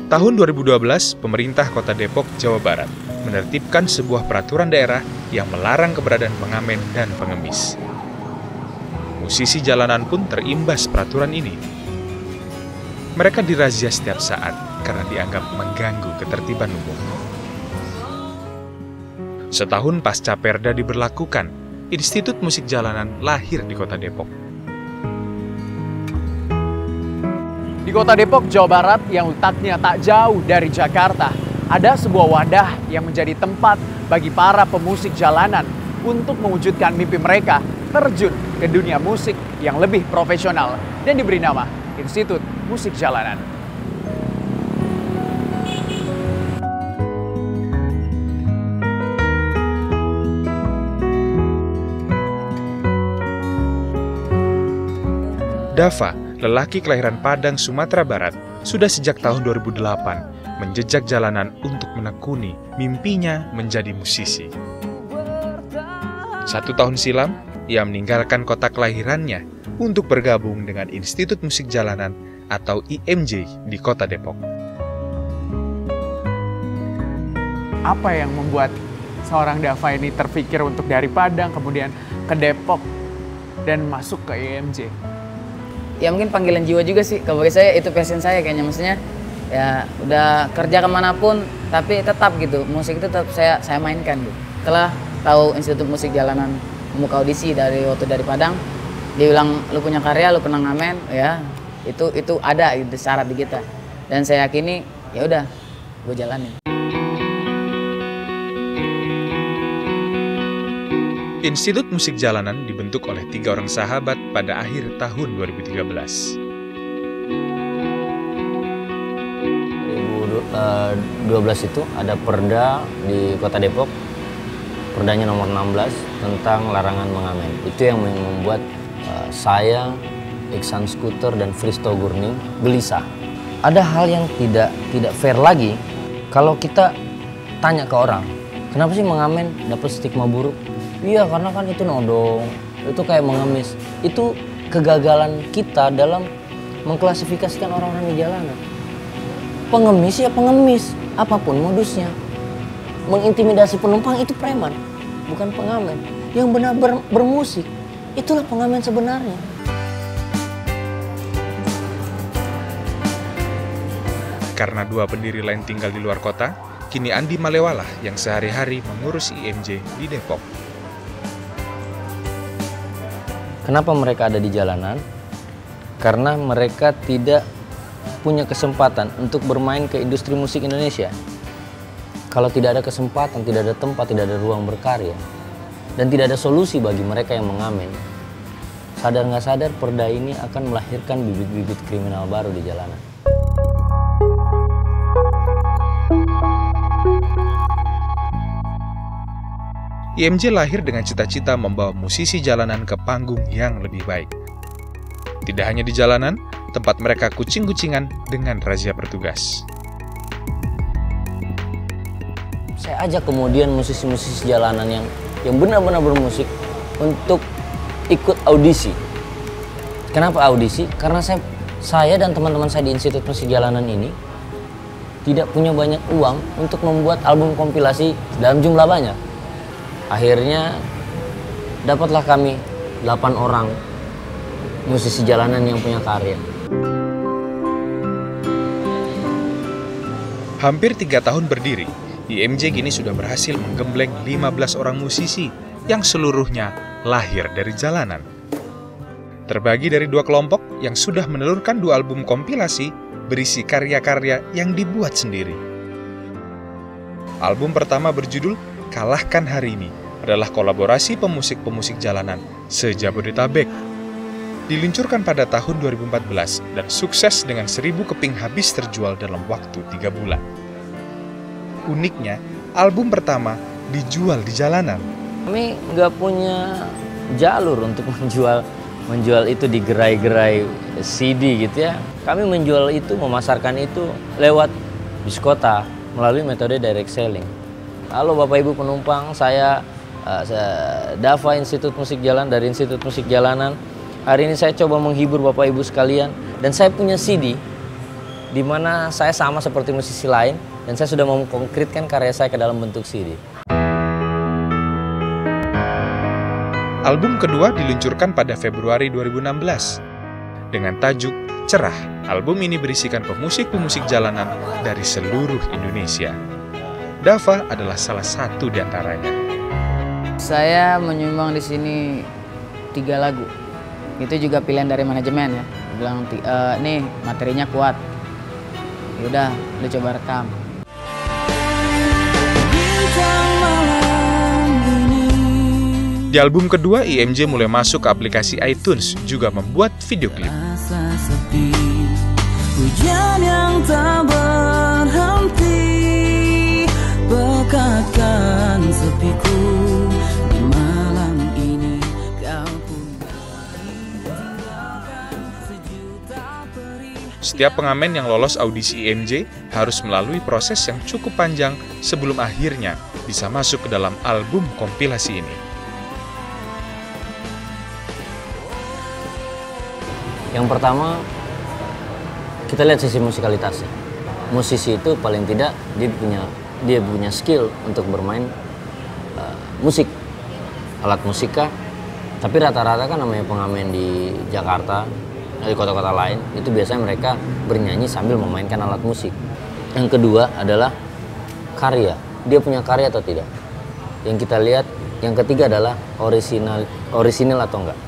Tahun 2012, pemerintah Kota Depok, Jawa Barat menertibkan sebuah peraturan daerah yang melarang keberadaan pengamen dan pengemis. Musisi jalanan pun terimbas peraturan ini. Mereka dirazia setiap saat karena dianggap mengganggu ketertiban umum. Setahun pasca Perda diberlakukan, Institut Musik Jalanan lahir di Kota Depok. Di Kota Depok, Jawa Barat yang letaknya tak jauh dari Jakarta, ada sebuah wadah yang menjadi tempat bagi para pemusik jalanan untuk mewujudkan mimpi mereka terjun ke dunia musik yang lebih profesional dan diberi nama Institut Musik Jalanan. Dava, lelaki kelahiran Padang, Sumatera Barat, sudah sejak tahun 2008 menjejak jalanan untuk menekuni mimpinya menjadi musisi. 1 tahun silam, ia meninggalkan kota kelahirannya untuk bergabung dengan Institut Musik Jalanan atau IMJ di Kota Depok. Apa yang membuat seorang Dava ini terpikir untuk dari Padang kemudian ke Depok dan masuk ke IMJ? Ya mungkin panggilan jiwa juga sih, kalau bagi saya itu passion saya kayaknya, maksudnya ya udah kerja kemanapun tapi tetap gitu, musik itu tetap saya mainkan gitu. Setelah tahu Institut Musik Jalanan membuka audisi dari Padang, dia bilang lu punya karya, lu pernah ngamen, ya itu ada gitu syarat di kita, dan saya yakini ya udah gue jalanin. Institut Musik Jalanan dibentuk oleh 3 orang sahabat pada akhir tahun 2013. 2012 itu ada perda di Kota Depok, perdanya nomor 16 tentang larangan mengamen. Itu yang membuat saya, Iksan Skuter dan Fristo Gurning gelisah. Ada hal yang tidak fair lagi kalau kita tanya ke orang, kenapa sih mengamen dapat stigma buruk? Iya, karena kan itu nodong, itu kayak mengemis. Itu kegagalan kita dalam mengklasifikasikan orang-orang di jalanan. Pengemis ya pengemis, apapun modusnya. Mengintimidasi penumpang itu preman, bukan pengamen. Yang benar bermusik, itulah pengamen sebenarnya. Karena 2 pendiri lain tinggal di luar kota, kini Andi Malewalah yang sehari-hari mengurus IMJ di Depok. Kenapa mereka ada di jalanan? Karena mereka tidak punya kesempatan untuk bermain ke industri musik Indonesia. Kalau tidak ada kesempatan, tidak ada tempat, tidak ada ruang berkarya, dan tidak ada solusi bagi mereka yang mengamen, sadar nggak sadar perda ini akan melahirkan bibit-bibit kriminal baru di jalanan. IMJ lahir dengan cita-cita membawa musisi jalanan ke panggung yang lebih baik. Tidak hanya di jalanan, tempat mereka kucing-kucingan dengan razia petugas. Saya ajak kemudian musisi-musisi jalanan yang benar-benar bermusik untuk ikut audisi. Kenapa audisi? Karena saya dan teman-teman saya di Institut Musik Jalanan ini tidak punya banyak uang untuk membuat album kompilasi dalam jumlah banyak. Akhirnya dapatlah kami 8 orang musisi jalanan yang punya karya. Hampir 3 tahun berdiri, IMJ kini sudah berhasil menggembleng 15 orang musisi yang seluruhnya lahir dari jalanan. Terbagi dari 2 kelompok yang sudah menelurkan 2 album kompilasi berisi karya-karya yang dibuat sendiri. Album pertama berjudul Kalahkan Hari Ini adalah kolaborasi pemusik-pemusik jalanan se-Jabodetabek. Diluncurkan pada tahun 2014 dan sukses dengan 1000 keping habis terjual dalam waktu 3 bulan. Uniknya, album pertama dijual di jalanan. Kami nggak punya jalur untuk menjual itu di gerai-gerai CD gitu ya. Kami menjual itu, memasarkan itu lewat bis kota melalui metode direct selling. Halo Bapak Ibu penumpang, saya Dava Institut Musik Jalan dari Institut Musik Jalanan. Hari ini saya coba menghibur Bapak Ibu sekalian dan saya punya CD di mana saya sama seperti musisi lain dan saya sudah mengkonkretkan karya saya ke dalam bentuk CD. Album kedua diluncurkan pada Februari 2016. Dengan tajuk Cerah, album ini berisikan pemusik-pemusik jalanan dari seluruh Indonesia. Dava adalah salah satu di antaranya. Saya menyumbang di sini 3 lagu. Itu juga pilihan dari manajemen ya. Bilang nih materinya kuat. Yaudah, lu coba rekam. Di album kedua, IMJ mulai masuk ke aplikasi iTunes, juga membuat video klip. Hujan yang tak berhenti, bekatkan sepiku di malam ini. Setiap pengamen yang lolos audisi IMJ harus melalui proses yang cukup panjang sebelum akhirnya bisa masuk ke dalam album kompilasi ini. Yang pertama, kita lihat sisi musikalitasnya. Musisi itu paling tidak dia punya skill untuk bermain musik, alat musik kah. Tapi rata-rata kan namanya pengamen di Jakarta, di kota-kota lain, itu biasanya mereka bernyanyi sambil memainkan alat musik. Yang kedua adalah karya. Dia punya karya atau tidak. Yang kita lihat, yang ketiga adalah orisinal atau enggak.